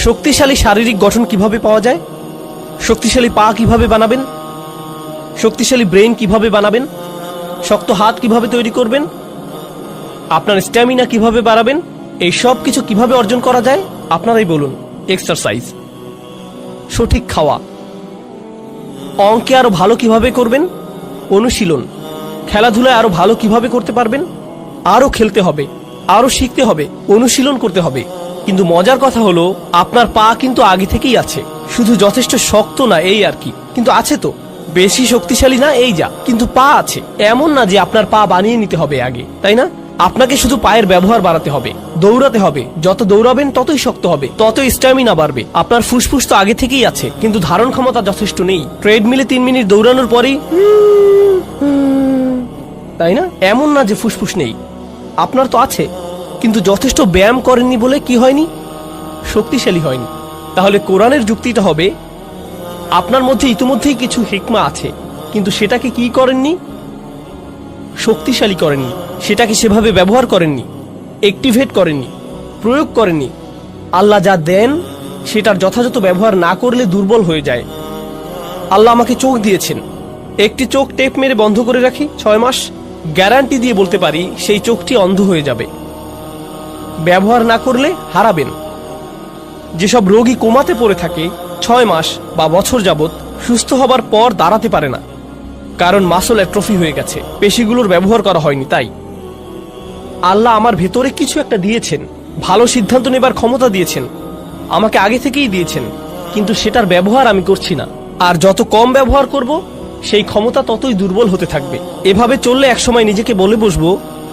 শক্তিশালী শারীরিক গঠন কিভাবে পাওয়া যায়, শক্তিশালী পা কিভাবে বানাবেন, শক্তিশালী ব্রেন কিভাবে বানাবেন, শক্ত হাত কিভাবে তৈরি করবেন, আপনার স্ট্যামিনা কিভাবে বাড়াবেন, এই সব কিছু কিভাবে অর্জন করা যায় আপনারাই বলুন। এক্সারসাইজ, সঠিক খাওয়া, অঙ্কে আরো ভালো কিভাবে করবেন, অনুশীলন, খেলাধুলায় আরো ভালো কিভাবে করতে পারবেন, আরো খেলতে হবে, আরো শিখতে হবে, অনুশীলন করতে হবে। কিন্তু মজার কথা হলো আপনার পা কিন্তু আগে থেকেই আছে, শুধু যথেষ্ট শক্ত না এই আর কি, কিন্তু আছে তো, বেশি শক্তিশালী না এই যা, কিন্তু পা আছে। এমন না যে আপনার পা বানিয়ে নিতে হবে আগে, তাই না? আপনাকে শুধু পায়ের ব্যবহার বাড়াতে হবে, দৌড়াতে হবে, যত দৌড়াবেন ততই শক্ত হবে, ততই স্ট্যামিনা বাড়বে। আপনার ফুসফুস তো আগে থেকেই আছে, কিন্তু ধারণ ক্ষমতা যথেষ্ট নেই। ট্রেডমিলে 3 মিনিট দৌড়ানোর পরেই তাই না? এমন না যে ফুসফুস নেই, আপনার তো আছে, কিন্তু যথেষ্ট ব্যায়াম করেননি বলে কি হয়নি, শক্তিশালী হয়নি। তাহলে কোরআনের যুক্তিটা হবে আপনার মধ্যে ইতিমধ্যেই কিছু হিকমা আছে, কিন্তু সেটাকে কি করেননি, শক্তিশালী করেননি, সেটাকে সেভাবে ব্যবহার করেননি, অ্যাক্টিভেট করেননি, প্রয়োগ করেননি। আল্লাহ যা দেন সেটার যথাযথ ব্যবহার না করলে দুর্বল হয়ে যায়। আল্লাহ আমাকে চোখ দিয়েছেন, একটি চোখ টেপ মেরে বন্ধ করে রাখি 6 মাস, গ্যারান্টি দিয়ে বলতে পারি সেই চোখটি অন্ধ হয়ে যাবে। ব্যবহার না করলে হারাবেন। যেসব রোগী কোমাতে পড়ে থাকে 6 মাস বা বছর যাবত, সুস্থ হবার পর দাঁড়াতে পারে না, কারণ মাসল অ্যাট্রফি হয়ে গেছে, পেশিগুলোর ব্যবহার করা হয়নি। তাই আল্লাহ আমার ভেতরে কিছু একটা দিয়েছেন, ভালো সিদ্ধান্ত নেবার ক্ষমতা দিয়েছেন, আমাকে আগে থেকেই দিয়েছেন, কিন্তু সেটার ব্যবহার আমি করছি না। আর যত কম ব্যবহার করব সেই ক্ষমতা ততই দুর্বল হতে থাকবে। এভাবে চললে একসময় নিজেকে বলে বসবো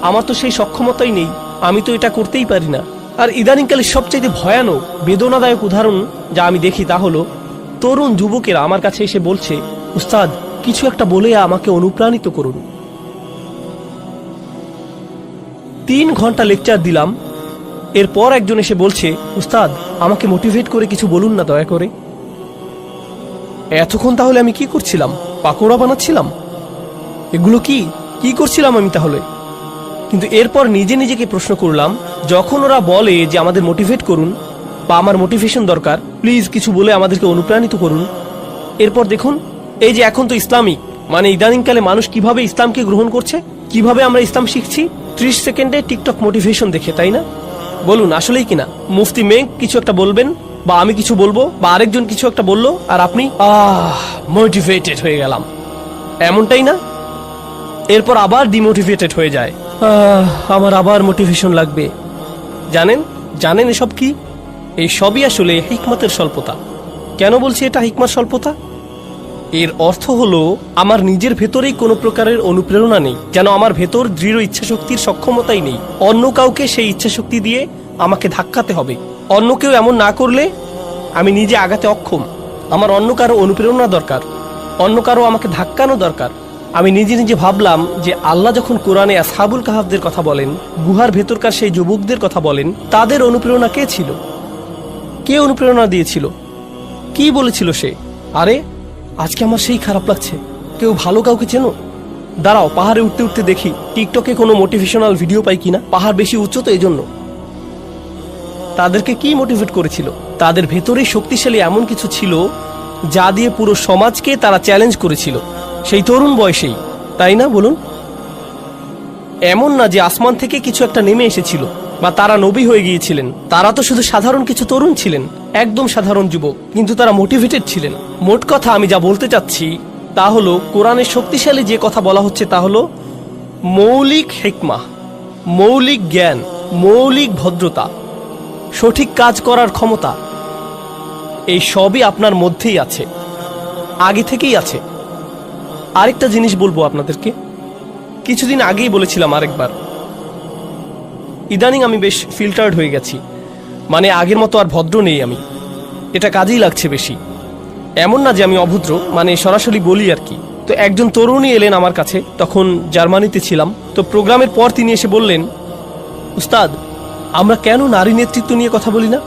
আমার তো সেই সক্ষমতাই নেই, আমি তো এটা করতেই পারি না। আর ইদানিংকালে সবচাইতে ভয়ানক বেদনাদায়ক উদাহরণ যা আমি দেখি তা হলো তরুণ যুবকেরা আমার কাছে এসে বলছে, উস্তাদ কিছু একটা বলে আমাকে অনুপ্রাণিত করুন। 3 ঘন্টা লেকচার দিলাম, এরপর একজন এসে বলছে, উস্তাদ আমাকে মোটিভেট করে কিছু বলুন না দয়া করে। এতক্ষণ তাহলে আমি কি করছিলাম? পাকোড়া বানাচ্ছিলাম? এগুলো কি করছিলাম আমি তাহলে? কিন্তু এরপর নিজে নিজেকে প্রশ্ন করলাম, যখন ওরা বলে যে আমাদের মোটিভেট করুন বা আমার মোটিভেশন দরকার, প্লিজ কিছু বলে আমাদেরকে অনুপ্রাণিত করুন, এরপর দেখুন এই যে এখন তো ইসলামিক, মানে ইদানিংকালে মানুষ কিভাবে ইসলামকে গ্রহণ করছে, কিভাবে আমরা ইসলাম শিখছি 30 সেকেন্ডে টিকটক মোটিভেশন দেখে, তাই না? বলুন আসলেই কিনা? মুফতি মেঘ কিছু একটা বলবেন বা আমি কিছু বলবো বা আরেকজন কিছু একটা বললো আর আপনি মোটিভেটেড হয়ে গেলাম, এমনটাই না? এরপর আবার ডিমোটিভেটেড হয়ে যায়, আমার আবার মোটিভেশন লাগবে। জানেন এসব কি? এই সবই আসলে হিকমতের স্বল্পতা। কেন বলছি এটা হিকমত স্বল্পতা? এর অর্থ হলো আমার নিজের ভেতরেই কোনো প্রকারের অনুপ্রেরণা নেই, যেন আমার ভেতর দৃঢ় ইচ্ছাশক্তির সক্ষমতাই নেই। অন্য কাউকে সেই ইচ্ছাশক্তি দিয়ে আমাকে ধাক্কাতে হবে। অন্য কেউ এমন না করলে আমি নিজে আগাতে অক্ষম। আমার অন্য কারো অনুপ্রেরণা দরকার, অন্য কারো আমাকে ধাক্কানো দরকার। আমি নিজে নিজে ভাবলাম যে আল্লাহ যখন কোরআনে আসহাবুল কাহাফদের কথা বলেন, গুহার ভেতরকার সেই যুবকদের কথা বলেন, তাদের অনুপ্রেরণা কে ছিল? কে অনুপ্রেরণা দিয়েছিল? কি বলেছিল সে? আরে আজকে আমার সেই খারাপ লাগছে। কেউ ভালো কাউকে চেনো? দাঁড়াও পাহাড়ে উঠতে উঠতে দেখি টিকটকে কোনো মোটিভেশনাল ভিডিও পাই কিনা। পাহাড় বেশি উচ্চ তো এই জন্য। তাদেরকে কি মোটিভেট করেছিল? তাদের ভেতরেই শক্তিশালী এমন কিছু ছিল যা দিয়ে পুরো সমাজকে তারা চ্যালেঞ্জ করেছিল, সেই তরুণ বয়সেই, তাই না? বলুন, এমন না যে আসমান থেকে কিছু একটা নেমে এসেছিল বা তারা নবী হয়ে গিয়েছিলেন। তারা তো শুধু সাধারণ কিছু তরুণ ছিলেন, একদম সাধারণ যুবক, কিন্তু তারা মোটিভেটেড ছিলেন। মোট কথা আমি যা বলতে চাচ্ছি তা হলো কোরআনের শক্তিশালী যে কথা বলা হচ্ছে তা হলো মৌলিক হিকমা, মৌলিক জ্ঞান, মৌলিক ভদ্রতা, সঠিক কাজ করার ক্ষমতা। এই সবই আপনার মধ্যেই আছে, আগে থেকেই আছে। আরেকটা জিনিস বলবো আপনাদেরকে, কিছুদিন আগেই বলেছিলাম আরেকবার, ইদানিং আমি বেশ ফিল্টার্ড হয়ে গেছি, মানে আগের মতো আর ভদ্র নেই আমি, এটা কাজেই লাগছে বেশি। এমন না যে আমি অভদ্র, মানে সরাসরি বলি আর কি। তো একজন তরুণী এলেন আমার কাছে, তখন জার্মানিতে ছিলাম। তো প্রোগ্রামের পর তিনি এসে বললেন, উস্তাদ আমরা কেন নারী নেতৃত্ব নিয়ে কথা বলি না?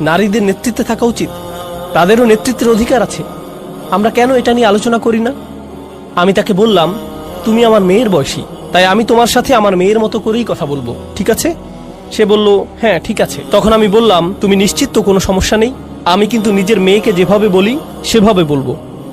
নারীদের নেতৃত্বে থাকা উচিত, তাদেরও নেতৃত্বের অধিকার আছে, আমরা কেন এটা নিয়ে আলোচনা করি না? আমি তাকে বললাম, তুমি আমার মেয়ের বয়সী, তাই আমি তোমার সাথে আমার মেয়ের মতো করেই কথা বলবো, ঠিক আছে? সে বলল, হ্যাঁ ঠিক আছে। তখন আমি বললাম, তুমি নিশ্চিত তো কোনো সমস্যা নেই? আমি কিন্তু নিজের মেয়েকে যেভাবে বলি সেভাবে বলবো।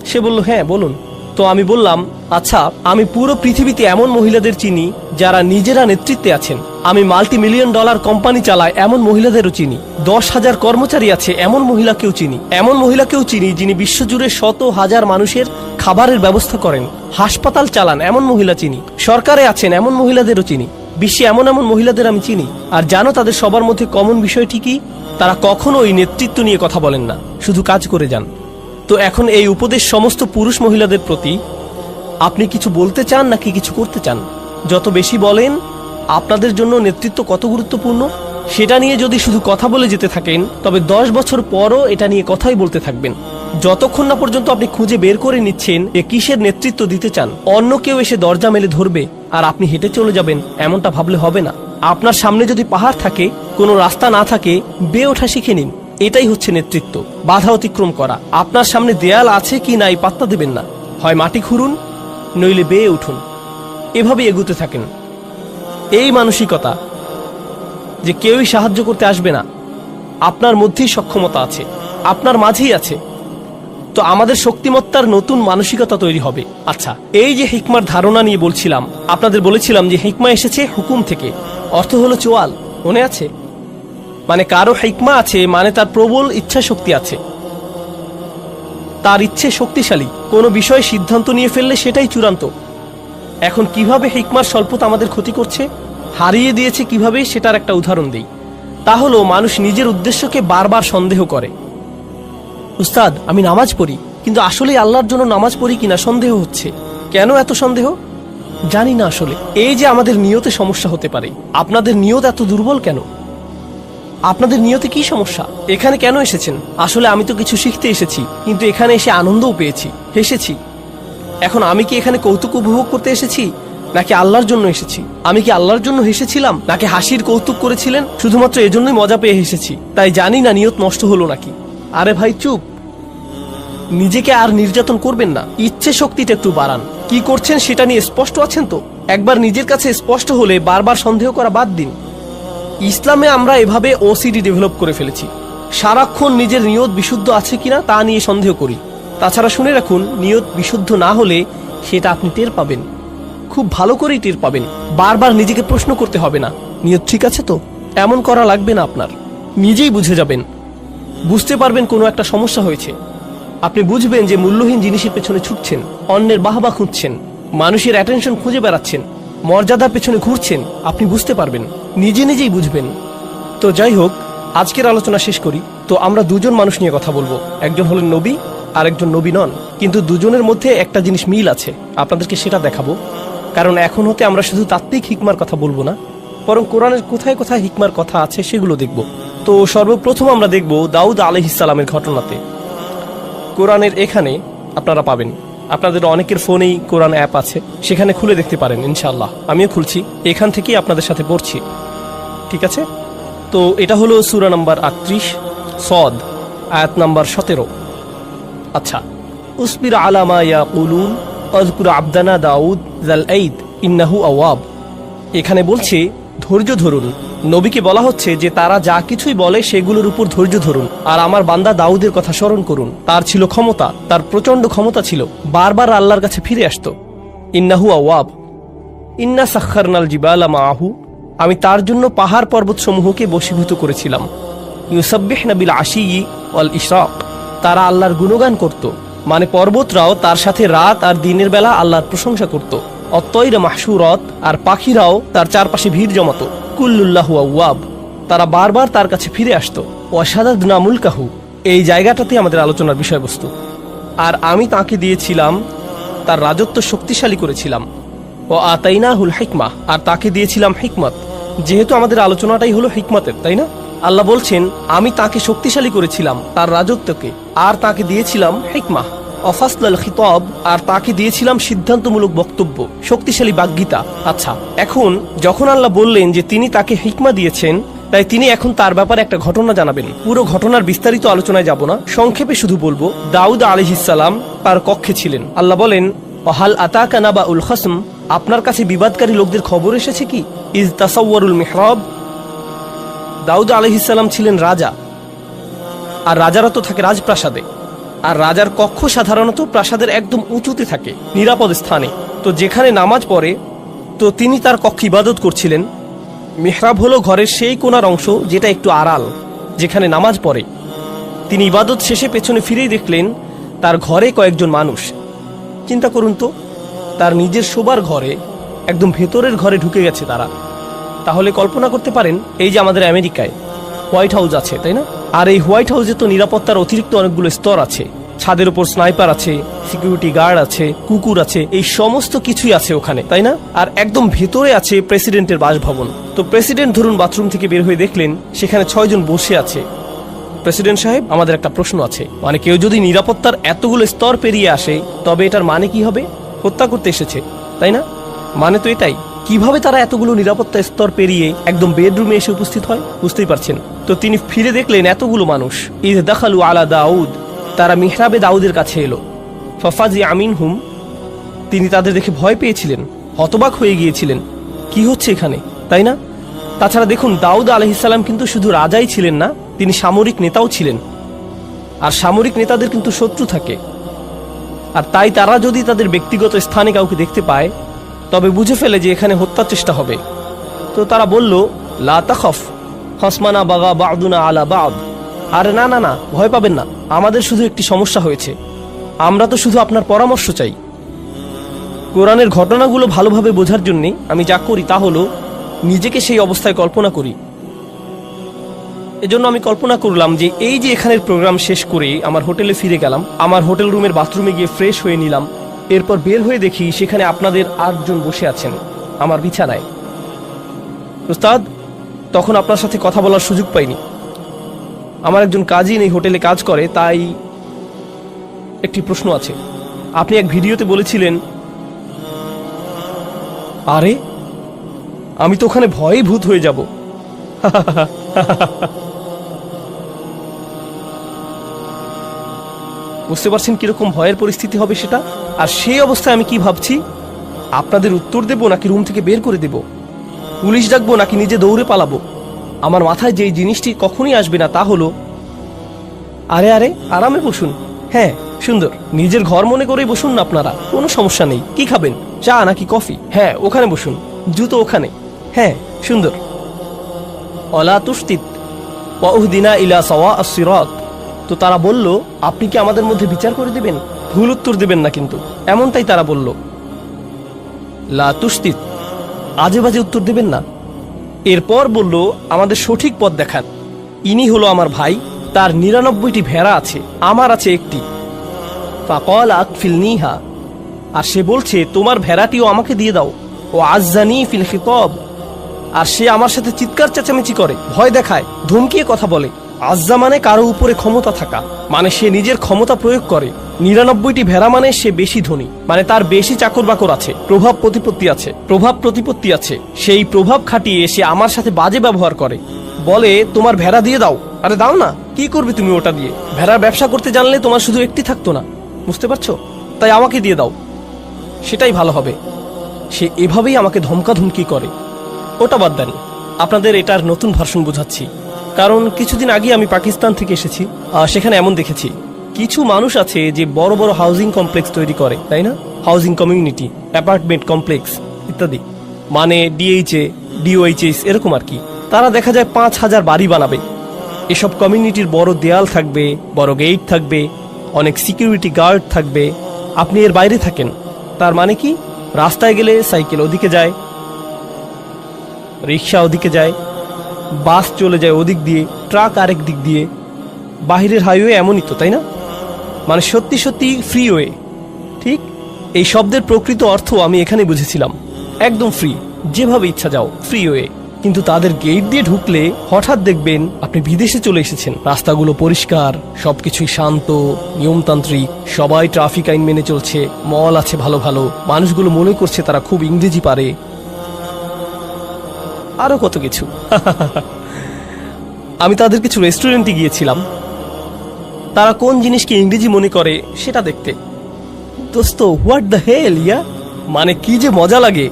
সে বলল, হ্যাঁ বলুন। তো আমি বললাম, আচ্ছা, আমি পুরো পৃথিবীতে এমন মহিলাদের চিনি যারা নিজেরা নেতৃত্বে আছেন। আমি $multi-million কোম্পানি চালাই এমন মহিলাদেরও চিনি। 10,000 কর্মচারী আছে এমন মহিলাকেও চিনি। এমন মহিলাকেও চিনি যিনি বিশ্বজুড়ে শত হাজার মানুষের খাবারের ব্যবস্থা করেন। হাসপাতাল চালান এমন মহিলা চিনি। সরকারে আছেন এমন মহিলাদেরও চিনি। বিশ্বে এমন এমন মহিলাদের আমি চিনি। আর জানো তাদের সবার মধ্যে কমন বিষয়টি কি? তারা কখনোই নেতৃত্ব নিয়ে কথা বলেন না, শুধু কাজ করে যান। তো এখন এই উপদেশ সমস্ত পুরুষ মহিলাদের প্রতি, আপনি কিছু বলতে চান নাকি কিছু করতে চান? যত বেশি বলেন আপনাদের জন্য নেতৃত্ব কত গুরুত্বপূর্ণ সেটা নিয়ে যদি শুধু কথা বলে যেতে থাকেন, তবে 10 বছর পরও এটা নিয়ে কথাই বলতে থাকবেন। যতক্ষণ না পর্যন্ত আপনি খুঁজে বের করে নিচ্ছেন যে কিসের নেতৃত্ব দিতে চান। অন্য কেউ এসে দরজা মেলে ধরবে আর আপনি হেঁটে চলে যাবেন, এমনটা ভাবলে হবে না। আপনার সামনে যদি পাহাড় থাকে, কোনো রাস্তা না থাকে, বেয়ে ওঠা শিখে নিন। এটাই হচ্ছে নেতৃত্ব, বাধা অতিক্রম করা। আপনার সামনে দেয়াল আছে কি নাই পাত্তা দেবেন না, হয় মাটি খুঁড়ুন নইলে বেয়ে উঠুন, এভাবে এগুতে থাকেন। এই মানসিকতা যে কেউই সাহায্য করতে আসবে না, আপনার মধ্যেই সক্ষমতা আছে, আপনার মাঝেই আছে। তো আমাদের শক্তিমত্তার নতুন মানসিকতা তৈরি হবে। আচ্ছা, এই যে হিকমার ধারণা নিয়ে বলছিলাম, আপনাদের বলেছিলাম যে হিকমা এসেছে হুকুম থেকে, অর্থ হলো চোয়াল, মনে আছে? মানে কারো হিকমা আছে মানে তার প্রবল ইচ্ছা শক্তি আছে, তার ইচ্ছে শক্তিশালী। কোনো বিষয়ে সিদ্ধান্ত নিয়ে ফেললে সেটাই চূড়ান্ত। এখন কিভাবে হিকমার স্বল্পতা আমাদের ক্ষতি করছে, হারিয়ে দিয়েছে কিভাবে, সেটার একটা উদাহরণ দেই। তা হলো মানুষ নিজের উদ্দেশ্যকে বারবার সন্দেহ করে। উস্তাদ, আমি নামাজ পড়ি, কিন্তু আসলে আল্লাহর জন্য নামাজ পড়ি কিনা সন্দেহ হচ্ছে। কেন এত সন্দেহ? জানি না আসলে। এই যে আমাদের নিয়তে সমস্যা হতে পারে। আপনাদের নিয়ত এত দুর্বল কেন? আপনাদের নিয়তে কি সমস্যা? এখানে কেন এসেছেন? আসলে আমি তো কিছু শিখতে এসেছি, কিন্তু এখানে এসে আনন্দও পেয়েছি, হেসেছি। এখন আমি কি এখানে কৌতুক উপভোগ করতে এসেছি নাকি আল্লাহর জন্য এসেছি? আমি কি আল্লাহর জন্য হেসেছিলাম নাকি হাসির কৌতুক করেছিলেন? শুধুমাত্র এজন্যই মজা পেয়ে হেসেছি, তাই জানি না নিয়ত নষ্ট হলো নাকি। আরে ভাই চুপ, নিজেকে আর নির্যাতন করবেন না, ইচ্ছে শক্তিটা একটু বাড়ান। কি করছেন সেটা নিয়ে স্পষ্ট আছেন তো? একবার নিজের কাছে স্পষ্ট হলে বারবার সন্দেহ করা বাদ দিন। ইসলামে আমরা এভাবে ওসিডি ডেভেলপ করে ফেলেছি, সারাক্ষণ নিজের নিয়ত বিশুদ্ধ আছে কিনা তা নিয়ে সন্দেহ করি। তাছাড়া শুনে রাখুন, নিয়ত বিশুদ্ধ না হলে সেটা আপনি টের পাবেন, খুব ভালো করেই টের পাবেন। বারবার নিজেকে প্রশ্ন করতে হবে না, নিয়ত ঠিক আছে তো? এমন করা লাগবে না আপনার, নিজেই বুঝে যাবেন। বুঝতে পারবেন কোনো একটা সমস্যা হয়েছে। আপনি বুঝবেন যে মূল্যহীন জিনিসের পেছনে ছুটছেন, অন্যের বাহবা খুঁজছেন, মানুষের অ্যাটেনশন খুঁজে বেড়াচ্ছেন, মর্যাদার পেছনে ঘুরছেন। আপনি বুঝতে পারবেন, নিজে নিজেই বুঝবেন। তো যাই হোক, আজকের আলোচনা শেষ করি। তো আমরা দুজন মানুষ নিয়ে কথা বলবো, একজন হলেন নবী আর একজন নবী নন, কিন্তু দুজনের মধ্যে একটা জিনিস মিল আছে, আপনাদেরকে সেটা দেখাবো। কারণ এখন হতে আমরা শুধু তাত্ত্বিক হিকমার কথা বলবো না, বরং কোরআনের কোথায় কোথায় হিকমার কথা আছে সেগুলো দেখব। তো সর্বপ্রথম আমরা দেখব দাউদ আলাইহিস সালামের ঘটনাতে। কোরআনের এখানে আপনারা পাবেন, আপনাদের অনেকের ফোনেই কোরআন অ্যাপ আছে, সেখানে খুলে দেখতে পারেন ইনশাআল্লাহ। আমিও খুলছি, এখান থেকেই আপনাদের সাথে পড়ছি, ঠিক আছে? তো এটা হলো সূরা নাম্বার 38 সদ, আয়াত নাম্বার 17। আচ্ছা, উসবির আলা মা ইয়াকুলুন আযকুর আবদানা দাউদ যাল আইদ ইন্নাহু আওয়াব। এখানে বলছে ধৈর্য ধরুন। নবীকে বলা হচ্ছে যে তারা যা কিছুই বলে সেগুলোর উপর ধৈর্য ধরুন, আর আমার বান্দা দাউদের কথা স্মরণ করুন। তার ছিল ক্ষমতা, তার প্রচন্ড ক্ষমতা ছিল, বারবার আল্লাহর কাছে ফিরে আসতো। ইন্নাহু আওয়াব, ইন্না সাখখারনাল জিবালা মাআহু, আমি তার জন্য পাহাড় পর্বত সমূহকে বশীভূত করেছিলাম। ইউসাব্বিহনা বিল আশিয়্যি ওয়াল ইশরাক, তারা আল্লাহর গুণগান করত, মানে পর্বতরাও তার সাথে রাত আর দিনের বেলা আল্লাহর প্রশংসা করত। অত্তয়রা মাহশুরত, আর পাখিরাও তার চারপাশে ভিড় জমাতো। কুল্লুল্লাহু আওয়াব, তারা বারবার তার কাছে ফিরে আসতো। ওয়াশাদাদনা মুলকাহু, এই জায়গাটাতে আমাদের আলোচনার বিষয়বস্তু। আর আমি তাকে দিয়েছিলাম, তার রাজত্ব শক্তিশালী করেছিলাম। ও আতাইনাহুল হিকমা, আর তাকে দিয়েছিলাম হিকমত। যেহেতু আমাদের আলোচনাটাই হলো হিকমতের, তাই না? আল্লাহ বলছেন আমি তাকে শক্তিশালী করেছিলাম, তার রাজত্বকে, আর তাকে দিয়েছিলাম হিকমা। অফাসলাল খিতাব, আর তাকে দিয়েছিলাম সিদ্ধান্তমূলক বক্তব্য, শক্তিশালী বাগ্মিতা। আচ্ছা, এখন যখন আল্লাহ বললেন যে তিনি তাকে হিকমা দিয়েছেন, তাই তিনি এখন তার ব্যাপারে একটা ঘটনা জানাবেন। পুরো ঘটনার বিস্তারিত আলোচনায় যাব না, সংক্ষেপে শুধু বলবো দাউদ আলাইহিস সালাম তার কক্ষে ছিলেন। আল্লাহ বলেন ওয়াহাল আতাকা নাবাউল খাসম, আপনার কাছে বিবাদকারী লোকদের খবর এসেছে কি? ইজ তাসাওয়ারুল মিহরাব, দাউদ আলাইহিস সালাম ছিলেন রাজা, আর রাজারা তো থাকে রাজপ্রাসাদে, আর রাজার কক্ষ সাধারণত প্রাসাদের একদম উঁচুতে থাকে, নিরাপদ স্থানে। তো যেখানে নামাজ পড়ে, তো তিনি তার কক্ষে ইবাদত করছিলেন। মেহরাব হলো ঘরের সেই কোণার অংশ যেটা একটু আড়াল, যেখানে নামাজ পড়ে। তিনি ইবাদত শেষে পেছনে ফিরেই দেখলেন তার ঘরে কয়েকজন মানুষ। চিন্তা করুন তো, তার নিজের শোবার ঘরে, একদম ভেতরের ঘরে ঢুকে গেছে তারা। তাহলে কল্পনা করতে পারেন, এই যে আমাদের আমেরিকায় হোয়াইট হাউস আছে, তাই না? আর এই হোয়াইট হাউসে তো নিরাপত্তার অতিরিক্ত অনেকগুলো স্তর আছে। ছাদের উপর স্নাইপার আছে, সিকিউরিটি গার্ড আছে, কুকুর আছে, এই সমস্ত কিছুই আছে ওখানে, তাই না? আর একদম ভেতরে আছে প্রেসিডেন্টের বাসভবন। তো প্রেসিডেন্ট ধরুন বাথরুম থেকে বের হয়ে দেখলেন সেখানে 6 জন বসে আছে। প্রেসিডেন্ট সাহেব, আমাদের একটা প্রশ্ন আছে, মানে কেউ যদি নিরাপত্তার এতগুলো স্তর পেরিয়ে আসে, তবে এটার মানে কি হবে? হত্যা করতে এসেছে, তাই না? মানে তো এটাই। কিভাবে তারা এতগুলো নিরাপত্তা স্তর পেরিয়ে একদম বেডরুমে এসে উপস্থিত হয়, বুঝতেই পারছেন। তো তিনি ফিরে দেখলেন এতগুলো মানুষ। ইয দাখালু আলা দাউদ, তারা মিহরাবে দাউদের কাছে এলো। ফাফাজি আমিনহুম, তিনি তাদের দেখে ভয় পেয়েছিলেন, হতবাক হয়ে গিয়েছিলেন, কি হচ্ছে এখানে, তাই না? তাছাড়া দেখুন, দাউদ আলাইহিসসালাম কিন্তু শুধু রাজাই ছিলেন না, তিনি সামরিক নেতাও ছিলেন। আর সামরিক নেতাদের কিন্তু শত্রু থাকে। আর তাই তারা যদি তাদের ব্যক্তিগত স্থানে কাউকে দেখতে পায়, তবে বুঝে ফেলে যে এখানে হত্যার চেষ্টা হবে। তো তারা বলল, লা তাখফ হসমানা বাগা বাদুনা আলা বাদ। আরে না না না, ভয় পাবেন না, আমাদের শুধু একটি সমস্যা হয়েছে, আমরা তো শুধু আপনার পরামর্শ চাই। কোরআনের ঘটনাগুলো ভালোভাবে বোঝার জন্য আমি যা করি তা হলো নিজেকে সেই অবস্থায় কল্পনা করি। এজন্য আমি কল্পনা করলাম যে এই যে এখানের প্রোগ্রাম শেষ করে আমার হোটেলে ফিরে গেলাম, আমার হোটেল রুমের বাথরুমে গিয়ে ফ্রেশ হয়ে নিলাম, এরপর বের হয়ে দেখি সেখানে আপনাদের 8 জন বসে আছেন আমার বিছানায়। উস্তাদ, তখন আপনার সাথে কথা বলার সুযোগ পাইনি। আমার একজন কাজিন এই হোটেলে কাজ করে, তাই একটি প্রশ্ন আছে। আপনি এক ভিডিওতে বলেছিলেন, আরে আমি তো ওখানে ভয়ে ভূত হয়ে যাব। বুঝতে পারছেন কিরকম ভয়ের পরিস্থিতি হবে সেটা? আর সেই অবস্থায় আমি কি ভাবছি, আপনাদের উত্তর দেব নাকি রুম থেকে বের করে দেব, পুলিশ ডাকবো নাকি নিজে দৌড়ে পালাবো। আমার মাথায় যে জিনিসটি কখনই আসবে না তা হলো, আরে আরে আরামে বসুন, হ্যাঁ সুন্দর, নিজের ঘর মনে করেই বসুন না আপনারা, কোনো সমস্যা নেই। কি খাবেন, চা নাকি কফি? হ্যাঁ ওখানে বসুন, জুতো ওখানে, হ্যাঁ সুন্দর। অলা তুস্তিত ওয়াহদিনা ইলা সাওয়া আস-সিরাত। তো তারা বলল, আপনি কি আমাদের মধ্যে বিচার করে দেবেন? ভুল উত্তর দেবেন না কিন্তু, এমনটাই তারা বলল। লা তুস্তিত, আজে বাজে উত্তর দেবেন না। এরপর বলল, আমাদের সঠিক পথ দেখান। ইনি হলো আমার ভাই, তার 99টি ভেড়া আছে, আমার আছে একটি। ফাকাল আকফিলনিহা, আর সে বলছে তোমার ভেড়াটিও আমাকে দিয়ে দাও। ও আজ্জানি ফিল খিতাব, আর সে আমার সাথে চিৎকার চেঁচামেচি করে, ভয় দেখায়, ধমকিয়ে কথা বলে। আজ্জা মানে কারো উপরে ক্ষমতা থাকা, মানে সে নিজের ক্ষমতা প্রয়োগ করে। 99টি ভেড়া মানে সে বেশি ধনী, মানে তার বেশি চাকর বাকর আছে, প্রভাব প্রতিপত্তি আছে। সেই প্রভাব খাটিয়ে সে আমার সাথে বাজে ব্যবহার করে, বলে তোমার ভেড়া দিয়ে দাও। আরে দাও না, কি করবে তুমি ওটা দিয়ে? ভেড়ার ব্যবসা করতে জানলে তোমার শুধু একটি থাকতো না, বুঝতে পারছো? তাই আমাকে দিয়ে দাও, সেটাই ভালো হবে। সে এভাবেই আমাকে ধমকাধমকি করে। ওটা বাদ দেন, আপনাদের এটার নতুন ভার্সন বোঝাচ্ছি। কারণ কিছুদিন আগে আমি পাকিস্তান থেকে এসেছি, সেখানে এমন দেখেছি কিছু মানুষ আছে যে বড় বড় হাউজিং কমপ্লেক্স তৈরি করে, তাই না? হাউজিং কমিউনিটি, অ্যাপার্টমেন্ট কমপ্লেক্স ইত্যাদি, মানে ডিএইচএ, ডিওএইচএস এরকম আর কি। তারা দেখা যায় 5000 বাড়ি বানাবে। এসব কমিউনিটির বড় দেয়াল থাকবে, বড় গেট থাকবে, অনেক সিকিউরিটি গার্ড থাকবে। আপনি এর বাইরে থাকেন, তার মানে কি, রাস্তায় গেলে সাইকেল ওদিকে যায়, রিক্সা ওদিকে যায়, বাস চলে যায় ওদিক দিয়ে, ট্রাক আরেক দিক দিয়ে। বাহিরের হাইওয়ে এমনই তো, তাই না? মানে সত্যি সত্যি ফ্রিওয়ে। ঠিক এই শব্দের প্রকৃত অর্থ আমি এখানে বুঝেছিলাম, একদম ফ্রি, যেভাবে ইচ্ছা যাও, ফ্রিওয়ে। কিন্তু তাদের গেট দিয়ে ঢুকলে হঠাৎ দেখবেন আপনি বিদেশে চলে এসেছেন। রাস্তাগুলো পরিষ্কার, সবকিছুই শান্ত, নিয়মতান্ত্রিক, সবাই ট্রাফিক আইন মেনে চলছে, মল আছে ভালো ভালো, মানুষগুলো মনে করছে তারা খুব ইংরেজি পারে, আরো কত কিছু। আমি তাদের কিছু রেস্টুরেন্টে গিয়েছিলাম, তারা কোন জিনিসকে ইংরেজি মনে করে সেটা দেখতে। দোস্ত, হোয়াট দ্য হেল ইয়া, মানে কি যে মজা লাগে,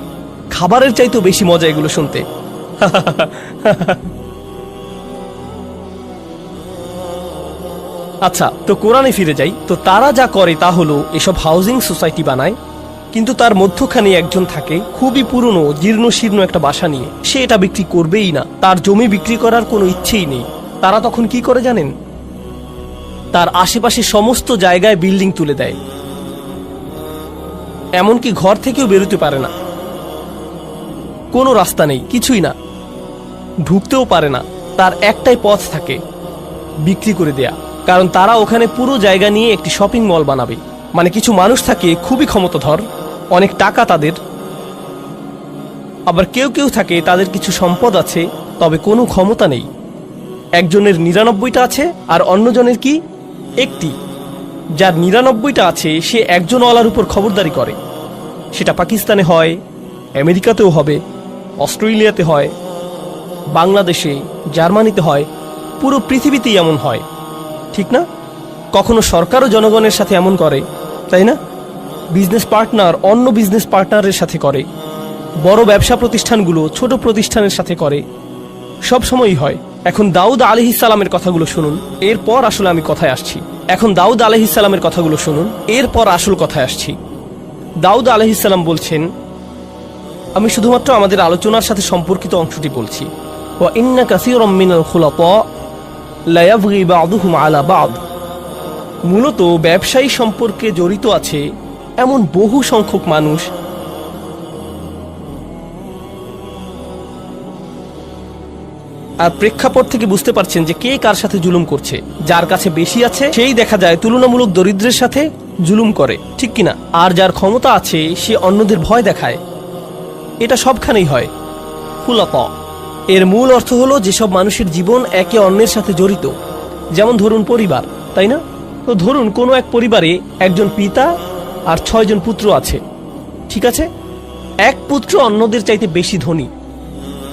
খাবারের চাইতেও বেশি মজা এগুলো শুনতে। আচ্ছা, তো কোরআনে ফিরে যাই। তো তারা যা করে তা হলো এসব হাউজিং সোসাইটি বানায়, কিন্তু তার মধ্যখানে একজন থাকে খুবই পুরনো জীর্ণ শীর্ণ একটা বাসা নিয়ে। সে এটা বিক্রি করবেই না, তার জমি বিক্রি করার কোনো ইচ্ছেই নেই। তারা তখন কি করে জানেন? তার আশেপাশে সমস্ত জায়গায় বিল্ডিং তুলে দেয়, এমনকি ঘর থেকেও বেরোতে পারে না, কোনো রাস্তা নেই, কিছুই না, ঢুকতেও পারে না। তার একটাই পথ থাকে, বিক্রি করে দেয়া। কারণ তারা ওখানে পুরো জায়গা নিয়ে একটি শপিং মল বানাবে। মানে কিছু মানুষ থাকে খুবই ক্ষমতাধর, অনেক টাকা তাদের, আবার কেউ কেউ থাকে তাদের কিছু সম্পদ আছে তবে কোনো ক্ষমতা নেই। একজনের ৯৯টা আছে আর অন্যজনের কি একটি। যার ৯৯টা আছে সে একজন ওয়ালার উপর খবরদারি করে। সেটা পাকিস্তানে হয়, আমেরিকাতেও হবে, অস্ট্রেলিয়াতে হয়, বাংলাদেশে, জার্মানিতে হয়, পুরো পৃথিবীতেই এমন হয়, ঠিক না? কখনো সরকারও জনগণের সাথে এমন করে, তাই না? বিজনেস পার্টনার অন্য বিজনেস পার্টনারের সাথে করে, বড় ব্যবসা প্রতিষ্ঠানগুলো ছোট প্রতিষ্ঠানের সাথে করে, সব সময়ই হয়। এখন দাউদ আলাইহিস সালামের কথাগুলো শুনুন, এরপর আসলে আমি কথায় আসছি। এখন দাউদ আলাইহিস সালামের কথাগুলো শুনুন, এরপর আসল কথায় আসছি। দাউদ আলাইহিস সালাম বলছেন, আমি শুধুমাত্র আমাদের আলোচনার সাথে সম্পর্কিত অংশটি বলছি। ওয়া ইন্না কাসীরাম মিনাল খুলাতা লা ইয়াবগি বা'দুহুম আলা বা'দ। মূলত ব্যবসায়ী সম্পর্কে জড়িত আছে এমন বহু সংখ্যক মানুষ আর প্রেক্ষাপট থেকে বুঝতে পারছেন যে কে কার সাথে জুলুম করছে। যার কাছে বেশি আছে সেই দেখা যায় তুলনামূলক দরিদ্রের সাথে জুলুম করে, ঠিক কিনা? আর যার ক্ষমতা আছে সে অন্যদের ভয় দেখায়। এটা সবখানেই হয়। খুলাতা এর মূল অর্থ হলো যেসব মানুষের জীবন একে অন্যের সাথে জড়িত। যেমন ধরুন পরিবার, তাই না? তো ধরুন কোনো এক পরিবারে একজন পিতা আর ৬ জন পুত্র আছে, ঠিক আছে? এক পুত্র অন্যদের চাইতে বেশি ধনী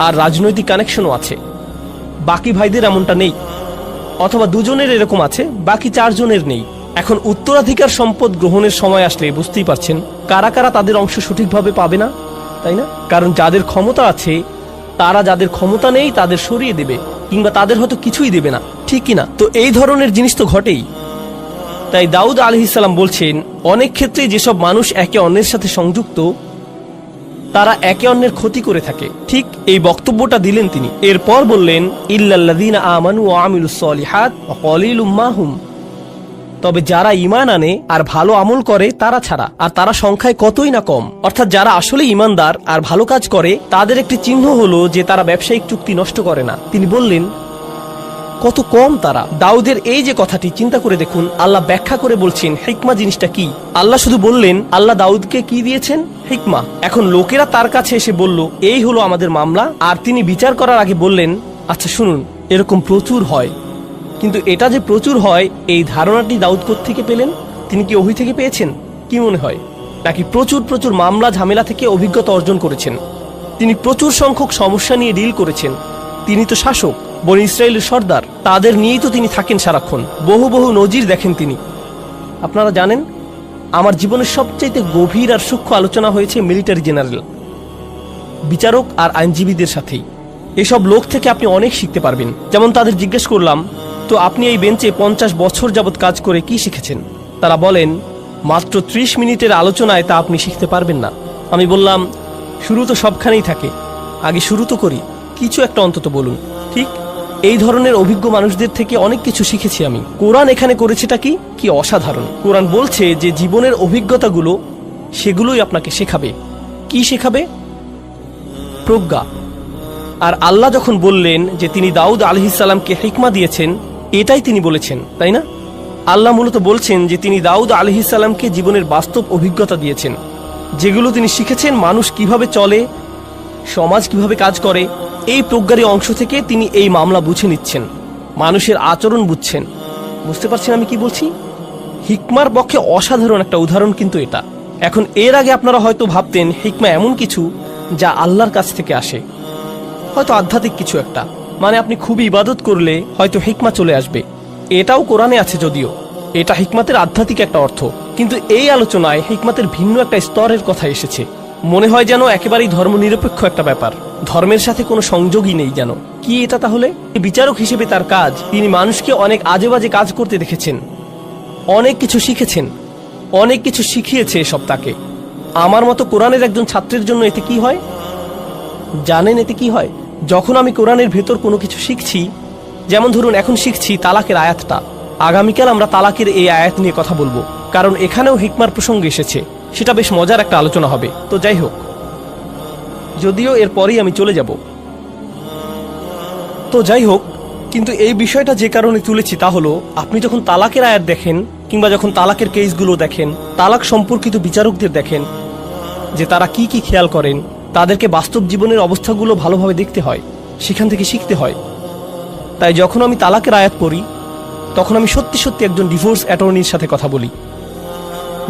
আর রাজনৈতিক কানেকশনও আছে, বাকি ভাইদের এমনটা নেই। অথবা দুজনের এরকম আছে, বাকি ৪ জনের নেই। এখন উত্তরাধিকার সম্পদ গ্রহণের সময় আসলে বুঝতেই পারছেন কারা কারা তাদের অংশ সঠিকভাবে পাবে না, তাই না? কারণ যাদের ক্ষমতা আছে তারা যাদের ক্ষমতা নেই তাদের সরিয়ে দেবে, কিংবা তাদের হয়তো কিছুই দেবে না, ঠিক কিনা? তো এই ধরনের জিনিস তো ঘটেই। তাই দাউদ আলাইহিস সালাম বলছেন, অনেক ক্ষেত্রে যেসব মানুষ একে অন্যের সাথে সংযুক্ত তারা একে অন্যের ক্ষতি করে থাকে। ঠিক এই বক্তব্যটা দিলেন তিনি। এরপর বললেন, ইল্লাল্লাযীনা আমানু ওয়া আমিলুস সলিহাত ওয়া কলিলুম মা হুম। তবে যারা ঈমান আনে আর ভালো আমল করে তারা ছাড়া, আর তারা সংখ্যায় কতই না কম। অর্থাৎ যারা আসলে ঈমানদার আর ভালো কাজ করে তাদের একটি চিহ্ন হলো যে তারা ব্যবসায়িক চুক্তি নষ্ট করে না। তিনি বললেন কত কম তারা। দাউদের এই যে কথাটি চিন্তা করে দেখুন, আল্লাহ ব্যাখ্যা করে বলছেন হিকমা জিনিসটা কি। আল্লাহ শুধু বললেন, আল্লাহ দাউদকে কি দিয়েছেন? হিকমা। এখন লোকেরা তার কাছে এসে বলল, এই হলো আমাদের মামলা। আর তিনি বিচার করার আগে বললেন, আচ্ছা শুনুন, এরকম প্রচুর হয়, কিন্তু এটা যে প্রচুর হয় এই ধারণাটি দাউদ কোত্থেকে পেলেন? তিনি কি ওহী থেকে পেয়েছেন? কি মনে হয়? নাকি প্রচুর প্রচুর মামলা ঝামেলা থেকে অভিজ্ঞতা অর্জন করেছেন? তিনি প্রচুর সংখ্যক সমস্যা নিয়ে ডিল করেছেন। তিনি তো শাসক, বনি ইসরায়েলের সর্দার, তাদের নিয়েই তো তিনি থাকেন সারাক্ষণ। বহু বহু নজির দেখেন তিনি। আপনারা জানেন, আমার জীবনের সবচাইতে গভীর আর সূক্ষ্ম আলোচনা হয়েছে মিলিটারি জেনারেল, বিচারক আর আইনজীবীদের সাথেই। এসব লোক থেকে আপনি অনেক শিখতে পারবেন। যেমন তাদের জিজ্ঞেস করলাম, তো আপনি এই বেঞ্চে ৫০ বছর যাবৎ কাজ করে কি শিখেছেন? তারা বলেন, মাত্র ৩০ মিনিটের আলোচনায় তা আপনি শিখতে পারবেন না। আমি বললাম, শুরু তো সবখানেই থাকে, আগে শুরু তো করি, কিছু একটা অন্তত বলুন। ঠিক এই ধরনের অভিজ্ঞ মানুষদের থেকে অনেক কিছু শিখেছি আমি। কোরআন এখানে করেছেটা কি অসাধারণ। কোরআন বলছে যে জীবনের অভিজ্ঞতাগুলো সেগুলোই আপনাকে শেখাবে। কি শেখাবে? প্রজ্ঞা। আর আল্লাহ যখন বললেন যে তিনি দাউদ আলাইহিস সালামকে হিকমা দিয়েছেন, এটাই তিনি বলেছেন, তাই না? আল্লাহ মূলত বলছেন যে তিনি দাউদ আলাইহিস সালামকে জীবনের বাস্তব অভিজ্ঞতা দিয়েছেন, যেগুলো তিনি শিখেছেন মানুষ কিভাবে চলে, সমাজ কিভাবে কাজ করে। এই প্রজ্ঞারই অংশ থেকে তিনি এই মামলা বুঝে নিচ্ছেন, মানুষের আচরণ বুঝছেন। বুঝতে পারছেন আমি কি বলছি? হিকমার পক্ষে অসাধারণ একটা উদাহরণ কিন্তু এটা। এখন এর আগে আপনারা হয়তো ভাবতেন হিকমা এমন কিছু যা আল্লাহর কাছ থেকে আসে, হয়তো আধ্যাত্মিক কিছু একটা, মানে আপনি খুব ইবাদত করলে হয়তো হিকমা চলে আসবে। এটাও কোরআনে আছে, যদিও এটা হিকমাতের আধ্যাত্মিক একটা অর্থ। কিন্তু এই আলোচনায় হিকমাতের ভিন্ন একটা স্তরের কথা এসেছে। মনে হয় যেন একেবারেই ধর্মনিরপেক্ষ একটা ব্যাপার, ধর্মের সাথে কোনো সংযোগই নেই যেন। কি এটা তাহলে? বিচারক হিসেবে তার কাজ, তিনি মানুষকে অনেক আজে বাজে কাজ করতে দেখেছেন, অনেক কিছু শিখেছেন, অনেক কিছু শিখিয়েছে এসব তাকে। আমার মতো কোরআনের একজন ছাত্রের জন্য এতে কি হয় জানেন? এতে কি হয়, যখন আমি কোরআনের ভেতর কোনো কিছু শিখছি, যেমন ধরুন এখন শিখছি তালাকের আয়াতটা, আগামীকাল আমরা তালাকের এই আয়াত নিয়ে কথা বলবো, কারণ এখানেও হিকমার প্রসঙ্গ এসেছে। সেটা বেশ মজার একটা আলোচনা হবে। তো যাই হোক, যদিও এরপরেই আমি চলে যাব। তো যাই হোক, কিন্তু এই বিষয়টা যে কারণে তুলেছি তা হলো, আপনি যখন তালাকের আয়াত দেখেন কিংবা যখন তালাকের কেসগুলো দেখেন, তালাক সম্পর্কিত বিচারকদের দেখেন যে তারা কি কি খেয়াল করেন, তাদেরকে বাস্তব জীবনের অবস্থাগুলো ভালোভাবে দেখতে হয়, সেখান থেকে শিখতে হয়। তাই যখন আমি তালাকের আয়াত পড়ি, তখন আমি সত্যি সত্যি একজন ডিভোর্স অ্যাটর্নির সাথে কথা বলি,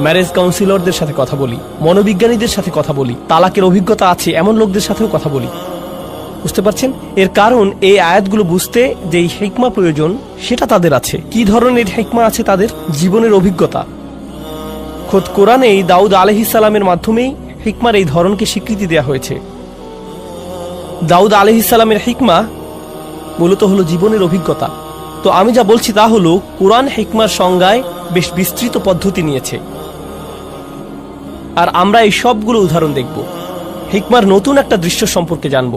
ম্যারেজ কাউন্সিলরদের সাথে কথা বলি, মনোবিজ্ঞানীদের সাথে কথা বলি, তালাকের অভিজ্ঞতা আছে এমন লোকদের সাথেও কথা বলি। বুঝতে পারছেন? এর কারণ এই আয়াতগুলো বুঝতে যে হিকমা প্রয়োজন সেটা তাদের আছে। কি ধরনের হিকমা আছে তাদের? জীবনের অভিজ্ঞতা। খোদ কোরআনে দাউদ আলাইহিস সালামের মাধ্যমেই হিকমার এই ধরনকে স্বীকৃতি দেওয়া হয়েছে। দাউদ আলাইহিস সালামের হিকমা মূলত হলো জীবনের অভিজ্ঞতা। তো আমি যা বলছি তা হলো, কোরআন হিকমার সংজ্ঞায় বেশ বিস্তৃত পদ্ধতি নিয়েছে, আর আমরা এই সবগুলো উদাহরণ দেখব। হিকমার নতুন একটা দৃশ্য সম্পর্কে জানব।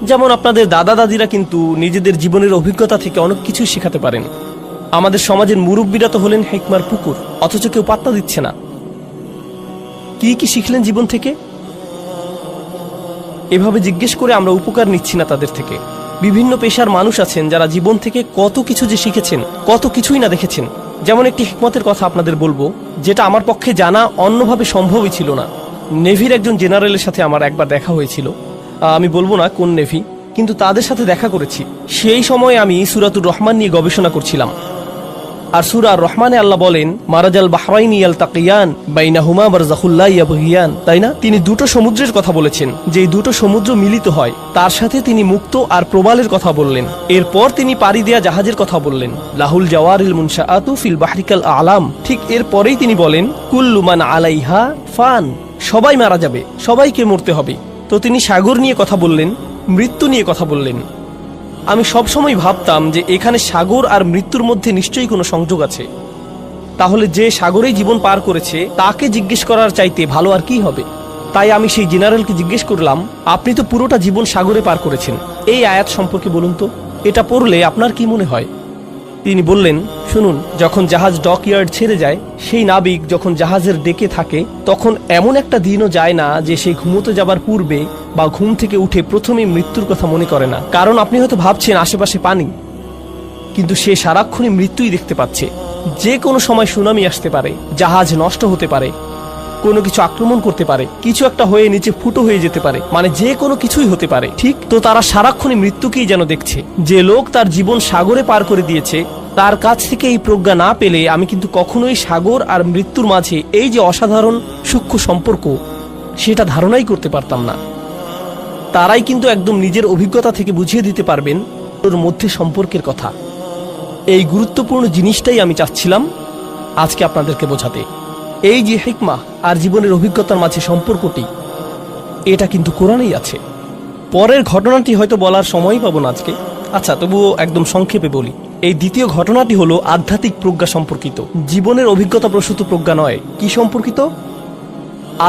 যেমন আপনাদের দাদা দাদিরা কিন্তু নিজেদের জীবনের অভিজ্ঞতা থেকে অনেক কিছু শেখাতে পারেন। আমাদের সমাজের মুরব্বীরা তো হলেন হিকমার পুকুর, অথচ কেউ পাত্তা দিচ্ছে না। কি কি শিখলেন জীবন থেকে? এভাবে জিজ্ঞেস করে আমরা উপকার নিচ্ছি না তাদের থেকে। বিভিন্ন পেশার মানুষ আছেন যারা জীবন থেকে কত কিছু যে শিখেছেন, কত কিছুই না দেখেছেন। যেমন একটি হিকমতের কথা আপনাদের বলবো, যেটা আমার পক্ষে জানা অন্যভাবে সম্ভবই ছিল না। নেভির একজন জেনারেলের সাথে আমার একবার দেখা হয়েছিল। আমি বলবো না কোন নেভি, কিন্তু তাদের সাথে দেখা করেছি। সেই সময় আমি সূরাতুর রহমান নিয়ে গবেষণা করছিলাম। আর সূরা রহমানে আল্লাহ বলেন, মারাজাল বাহরাইনি ইয়ালতাকিয়ান বাইনাহুমা বারযাখুল লা ইয়াবগিয়ান, তাই না? তিনি দুটো সমুদ্রের কথা বলেছেন, যে দুটো সমুদ্র মিলিত হয়। তার সাথে তিনি মুক্ত আর প্রবালের কথা বললেন। এরপর তিনি পাড়ি দেয়া জাহাজের কথা বললেন, লাহুল জাওয়ারিল মুনশাআতু ফিল বাহরিকাল আলাম। ঠিক এরপরেই তিনি বলেন, কুল্লু মান আলাইহা ফান, সবাই মারা যাবে, সবাইকে মরতে হবে। তো তিনি সাগর নিয়ে কথা বললেন, মৃত্যু নিয়ে কথা বললেন। আমি সবসময় ভাবতাম যে এখানে সাগর আর মৃত্যুর মধ্যে নিশ্চয়ই কোনো সংযোগ আছে। তাহলে যে সাগরেই জীবন পার করেছে তাকে জিজ্ঞেস করার চাইতে ভালো আর কি হবে? তাই আমি সেই জেনারেলকে জিজ্ঞেস করলাম, আপনি তো পুরোটা জীবন সাগরে পার করেছেন, এই আয়াত সম্পর্কে বলুন তো, এটা পড়লে আপনার কি মনে হয়? তিনি বললেন, শুনুন, যখন জাহাজ ডকইয়ার্ড ছেড়ে যায়, সেই নাবিক যখন জাহাজের ডেকে থাকে, তখন এমন একটা দিনও যায় না যে সে ঘুমোতে যাবার পূর্বে বা ঘুম থেকে উঠে প্রথমেই মৃত্যুর কথা মনে করে না। কারণ আপনি হয়তো ভাবছেন আশেপাশে পানি, কিন্তু সে সারাক্ষণই মৃত্যুই দেখতে পাচ্ছে। যে কোনো সময় সুনামি আসতে পারে, জাহাজ নষ্ট হতে পারে, কোনো কিছু আক্রমণ করতে পারে, কিছু একটা হয়ে নিচে ফুটো হয়ে যেতে পারে, মানে যে কোনো কিছুই হতে পারে। ঠিক তো তারা সারাক্ষণই মৃত্যুকেই যেন দেখছে। যে লোক তার জীবন সাগরে পার করে দিয়েছে, তার কাছ থেকে এই প্রজ্ঞা না পেলে আমি কিন্তু কখনোই সাগর আর মৃত্যুর মাঝে এই যে অসাধারণ সূক্ষ্ম সম্পর্ক, সেটা ধারণাই করতে পারতাম না। তারাই কিন্তু একদম নিজের অভিজ্ঞতা থেকে বুঝিয়ে দিতে পারবেন ওর মধ্যে সম্পর্কের কথা। এই গুরুত্বপূর্ণ জিনিসটাই আমি চাচ্ছিলাম আজকে আপনাদেরকে বোঝাতে। এই যে হিকমা আর জীবনের অভিজ্ঞতার মাঝে সম্পর্কটি, এটা কিন্তু কোরআনেই আছে। পরের ঘটনাটি হয়তো বলার সময়ই পাবো না আজকে। আচ্ছা, তবুও একদম সংক্ষেপে বলি। এই দ্বিতীয় ঘটনাটি হলো আধ্যাত্মিক প্রজ্ঞা সম্পর্কিত, জীবনের অভিজ্ঞতা প্রসূত প্রজ্ঞা নয়। কি সম্পর্কিত?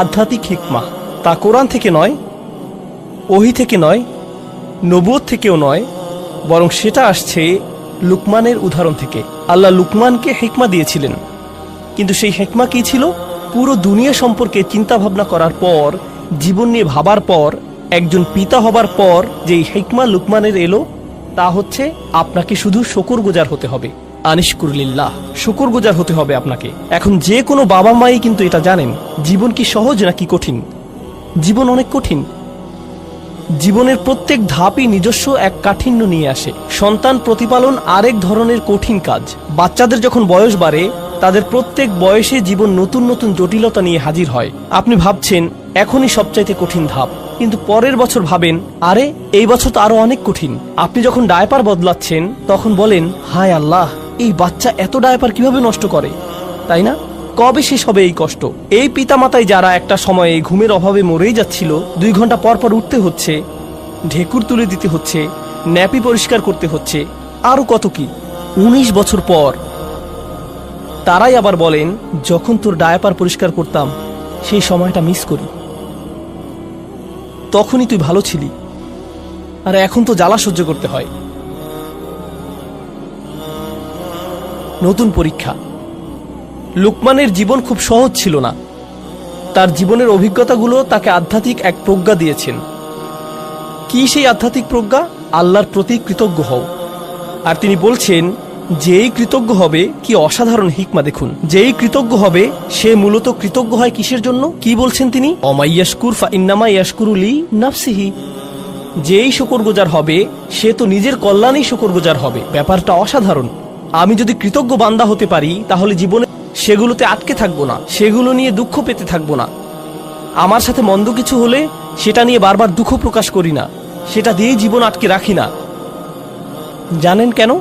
আধ্যাত্মিক হিকমা। তা কোরআন থেকে নয়, ওহী থেকে নয়, নবুয়ত থেকেও নয়, বরং সেটা আসছে লুকমানের উদাহরণ থেকে। আল্লাহ লুকমানকে হিকমা দিয়েছিলেন, কিন্তু সেই হিকমা কি ছিল? পুরো দুনিয়া সম্পর্কে চিন্তা ভাবনা করার পর, জীবন নিয়ে ভাবার পর, একজন পিতা হবার পর যে হিকমা লুকমানের এলো, তা হচ্ছে আপনাকে শুধু শুকরগুজার হতে হবে। আনিশকুরলিল্লাহ, শুকরগুজার হতে হবে আপনাকে। এখন যে কোনো বাবা মাই কিন্তু এটা জানেন, জীবন কি সহজ নাকি কঠিন? জীবন অনেক কঠিন। জীবনের প্রত্যেক ধাপই নিজস্ব এক কাঠিন্য নিয়ে আসে। সন্তান প্রতিপালন আরেক ধরনের কঠিন কাজ। বাচ্চাদের যখন বয়স বাড়ে, তাদের প্রত্যেক বয়সে জীবন নতুন নতুন জটিলতা নিয়ে হাজির হয়। আপনি ভাবছেন এখনই সবচাইতে কঠিন ধাপ, কিন্তু পরের বছর ভাবেন, আরে এই বছর তো আরো অনেক কঠিন। আপনি যখন ডায়পার বদলাচ্ছেন, তখন বলেন, হায় আল্লাহ, এই বাচ্চা এত ডায়পার কিভাবে নষ্ট করে, তাই না? কবে শেষ হবে এই কষ্ট? এই পিতামাতাই যারা একটা সময়ে ঘুমের অভাবে মরেই যাচ্ছিল, 2 ঘন্টা পর পর উঠতে হচ্ছে, ঢেকুর তুলে দিতে হচ্ছে, ন্যাপি পরিষ্কার করতে হচ্ছে, আরো কত কি। 19 বছর পর তারাই আবার বলেন, যখন তোর ডায়াপার পরিষ্কার করতাম সেই সময়টা মিস করি, তখনই তুই ভালো ছিলি, আর এখন তো জ্বালা সহ্য করতে হয়। নতুন পরীক্ষা। লুকমানের জীবন খুব সহজ ছিল না। তার জীবনের অভিজ্ঞতাগুলো তাকে আধ্যাত্মিক এক প্রজ্ঞা দিয়েছেন। কি সেই আধ্যাত্মিক প্রজ্ঞা? আল্লাহর প্রতি কৃতজ্ঞ হও। আর তিনি বলছেন, যেই কৃতজ্ঞ হবে, কি অসাধারণ হিকমা দেখুন, যেই কৃতজ্ঞ হবে সে মূলত কৃতজ্ঞ হয় কিসের জন্য? কি বলছেন তিনি? অমাইয়াশকুর ফা ইন্নামা ইয়াশকুরু লি নাফসিহি। যেই শুকরগুজার হবে সে তো নিজের কল্যাণেই শুকরগুজার হবে। ব্যাপারটা অসাধারণ। আমি যদি কৃতজ্ঞ বান্দা হতে পারি তাহলে জীবনে সেগুলোতে আটকে থাকবো না, সেগুলো নিয়ে দুঃখ পেতে থাকবো না। আমার সাথে মন্দ কিছু হলে সেটা নিয়ে বারবার দুঃখ প্রকাশ করি না, সেটা দিয়েই জীবন আটকে রাখি না। জানেন কেন?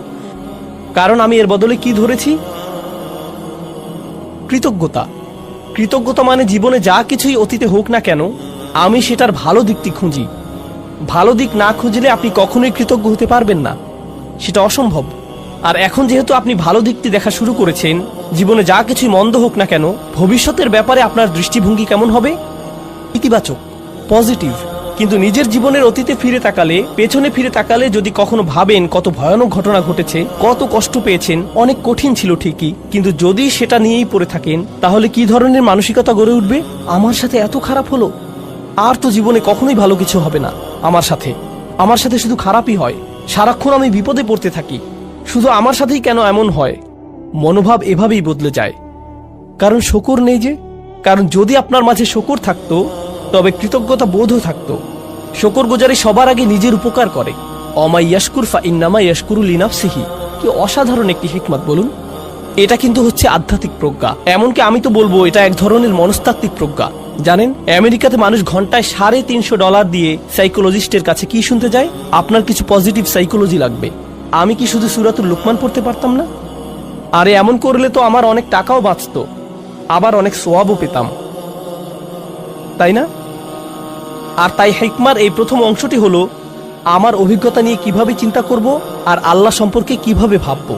কারণ আমি এর বদলে কি ধরেছি? কৃতজ্ঞতা। কৃতজ্ঞতা মানে জীবনে যা কিছুই অতীতে হোক না কেন, আমি সেটার ভালো দিকটি খুঁজি। ভালো দিক না খুঁজলে আপনি কখনোই কৃতজ্ঞ হতে পারবেন না, সেটা অসম্ভব। আর এখন যেহেতু আপনি ভালো দিকটি দেখা শুরু করেছেন, জীবনে যা কিছুই মন্দ হোক না কেন, ভবিষ্যতের ব্যাপারে আপনার দৃষ্টিভঙ্গি কেমন হবে? ইতিবাচক, পজিটিভ। কিন্তু নিজের জীবনের অতীতে ফিরে তাকালে, পেছনে ফিরে তাকালে যদি কখনো ভাবেন কত ভয়ানক ঘটনা ঘটেছে, কত কষ্ট পেয়েছেন, অনেক কঠিন ছিল ঠিকই, কিন্তু যদি সেটা নিয়েই পড়ে থাকেন, তাহলে কি ধরনের মানসিকতা গড়ে উঠবে? আমার সাথে এত খারাপ হলো, আর তো জীবনে কখনোই ভালো কিছু হবে না। আমার সাথে শুধু খারাপই হয়। সারাক্ষণ আমি বিপদে পড়তে থাকি। শুধু আমার সাথেই কেন এমন হয়? মনোভাব এভাবেই বদলে যায়। কারণ শকর নেই যে। কারণ যদি আপনার মাঝে শকর থাকতো, তবে কৃতজ্ঞতা বোধও থাকতো। শকর গুজারি সবার আগে নিজের উপকার করে। অমাই ইয়াশকুর ফা ইন্নামা ইয়াশকুরু লিনাফসিহি। কি অসাধারণ একটি হিকমত বলুন। এটা কিন্তু হচ্ছে আধ্যাত্মিক প্রজ্ঞা। এমনকি আমি তো বলবো এটা এক ধরনের মনস্তাত্ত্বিক প্রজ্ঞা। জানেন, আমেরিকাতে মানুষ ঘন্টায় $350 দিয়ে সাইকোলজিস্টের কাছে কি শুনতে যায়? আপনার কিছু পজিটিভ সাইকোলজি লাগবে। আমি কি শুধু সূরাতুল লুকমান পড়তে পারতাম না? আরে এমন করলে তো আমার অনেক টাকাও বাঁচতো, আবার অনেক সোয়াবও পেতাম, তাই না? আর তাই হিকমার এই প্রথম অংশটি হলো আমার অভিজ্ঞতা নিয়ে কিভাবে চিন্তা করব আর আল্লাহ সম্পর্কে কিভাবে ভাববো।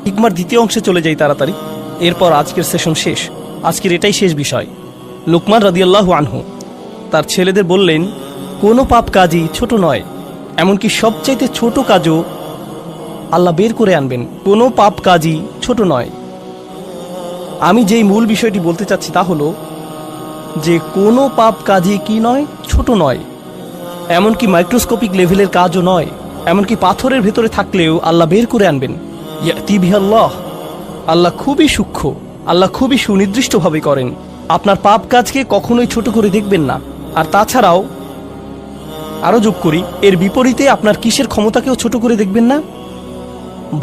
হিকমার দ্বিতীয় অংশে চলে যাই তাড়াতাড়ি, এরপর আজকের সেশন শেষ। আজকের এটাই শেষ বিষয়। লুকমান রাদিয়াল্লাহু আনহু তার ছেলেদের বললেন, কোনো পাপ কাজই ছোট নয়, এমনকি সবচাইতে ছোট কাজও আল্লাহ বের করে আনবেন। কোনো পাপ কাজই ছোট নয়। আমি যেই মূল বিষয়টি বলতে চাচ্ছি তা হলো যে কোনো পাপ কাজই কি নয়, ছোট নয়। এমনকি মাইক্রোস্কোপিক লেভেলের কাজও নয়। এমনকি পাথরের ভেতরে থাকলেও আল্লাহ বের করে আনবেন। ইয়াতি বিহাল্লাহ। আল্লাহ খুবই সূক্ষ্ম, আল্লাহ খুবই সুনির্দিষ্টভাবে করেন। আপনার পাপ কাজকে কখনোই ছোট করে দেখবেন না। আর তাছাড়াও আরো যোগ করি, এর বিপরীতে আপনার কিসের ক্ষমতাকেও ছোট করে দেখবেন না?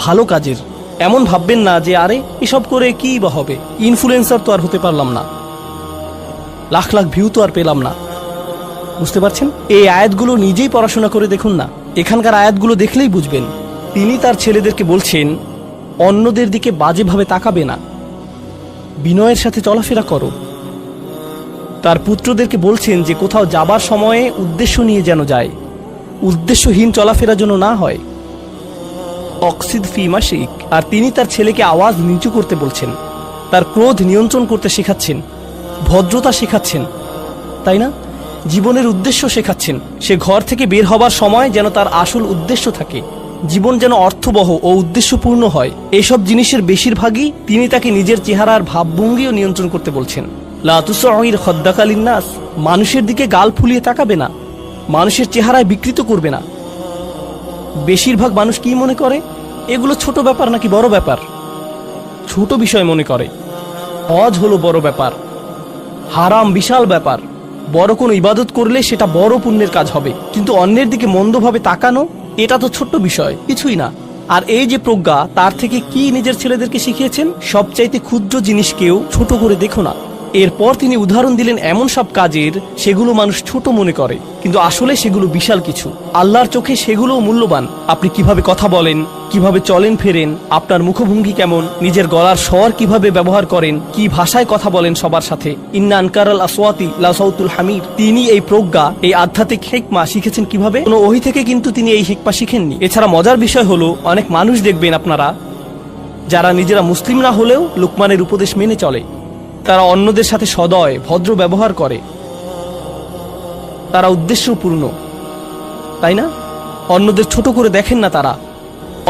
ভালো কাজের। এমন ভাববেন না যে আরে এসব করে কি বা হবে, ইনফ্লুয়েন্সার তো আর হতে পারলাম না, লাখ লাখ ভিউ তো আর পেলাম না। বুঝতে পারছেন? এই আয়াতগুলো নিজেই পড়াশোনা করে দেখুন না। এখানকার আয়াতগুলো দেখলেই বুঝবেন। তিনি তার ছেলেদেরকে বলছেন, অন্যদের দিকে বাজেভাবে তাকাবে না, বিনয়ের সাথে চলাফেরা করো। তার পুত্রদেরকে বলছেন যে কোথাও যাবার সময়ে উদ্দেশ্য নিয়ে যেন যায়, উদ্দেশ্যহীন চলাফেরা যেন না হয়। অক্সিদ ফি মাশিক। আর তিনি তার ছেলেকে আওয়াজ নিচু করতে বলছেন, তার ক্রোধ নিয়ন্ত্রণ করতে শেখাচ্ছেন, ভদ্রতা শেখাচ্ছেন, তাই না? জীবনের উদ্দেশ্য শেখাচ্ছেন। সে ঘর থেকে বের হবার সময় যেন তার আসল উদ্দেশ্য থাকে, জীবন যেন অর্থবহ ও উদ্দেশ্যপূর্ণ হয়। এসব জিনিসের বেশিরভাগই তিনি তাকে নিজের চেহারার ভাবভঙ্গিও নিয়ন্ত্রণ করতে বলছেন। লা তুসঈর খাদ্দাকা লিন্নাস। মানুষের দিকে গাল ফুলিয়ে তাকাবে না, মানুষের চেহারায় বিকৃত করবে না। বেশিরভাগ মানুষ কি মনে করে? এগুলো ছোট ব্যাপার নাকি বড় ব্যাপার? ছোট বিষয় মনে করে। হজ হলো বড় ব্যাপার, হারাম বিশাল ব্যাপার। বড় কোনো ইবাদত করলে সেটা বড় পুণ্যের কাজ হবে, কিন্তু অন্যের দিকে মন্দভাবে তাকানো এটা তো ছোট্ট বিষয়, কিছুই না। আর এই যে প্রজ্ঞা, তার থেকে কি নিজের ছেলেদেরকে শিখিয়েছেন? সবচাইতে ক্ষুদ্র জিনিসকেও ছোট করে দেখো না। এরপর তিনি উদাহরণ দিলেন এমন সব কাজের সেগুলো মানুষ ছোট মনে করে, কিন্তু আসলে সেগুলো বিশাল কিছু। আল্লাহর চোখে সেগুলোও মূল্যবান। আপনি কিভাবে কথা বলেন, কিভাবে চলেন ফেরেন, আপনার মুখভঙ্গি কেমন, নিজের গলার স্বর কিভাবে ব্যবহার করেন, কি ভাষায় কথা বলেন সবার সাথে। ইন্না আনকারাল আসওয়াতি লাসাউতুল হামির। তিনি এই প্রজ্ঞা, এই আধ্যাত্মিক হিকমা শিখেছেন কিভাবে? কোনো ওহী থেকে কিন্তু তিনি এই হিকমা শিখেননি। এছাড়া মজার বিষয় হলো, অনেক মানুষ দেখবেন আপনারা যারা নিজেরা মুসলিম না হলেও লুকমানের উপদেশ মেনে চলে। তারা অন্যদের সাথে সদয় ভদ্র ব্যবহার করে, তারা উদ্দেশ্যপূর্ণ, তাই না? অন্যদের ছোট করে দেখেন না, তারা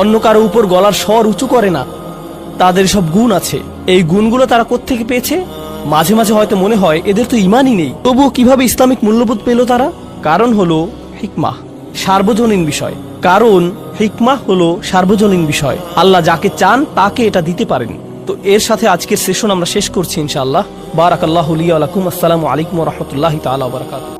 অন্য কারো উপর গলার স্বর উঁচু করে না। তাদের সব গুণ আছে। এই গুণগুলো তারা কোত্থেকে পেয়েছে? মাঝে মাঝে হয়তো মনে হয় এদের তো ইমানই নেই, তবুও কিভাবে ইসলামিক মূল্যবোধ পেল তারা? কারণ হলো হিকমাহ, সার্বজনীন বিষয়। কারণ হিকমাহ হলো সার্বজনীন বিষয়। আল্লাহ যাকে চান তাকে এটা দিতে পারেন। তো এর সাথে আজকের সেশন আমরা শেষ করছি ইনশাআল্লাহ। বারাকাল্লাহু লি ওয়া লাকুম। আসসালামু আলাইকুম ওয়া রাহমাতুল্লাহি তাআলা ওয়া বারাকাতুহু।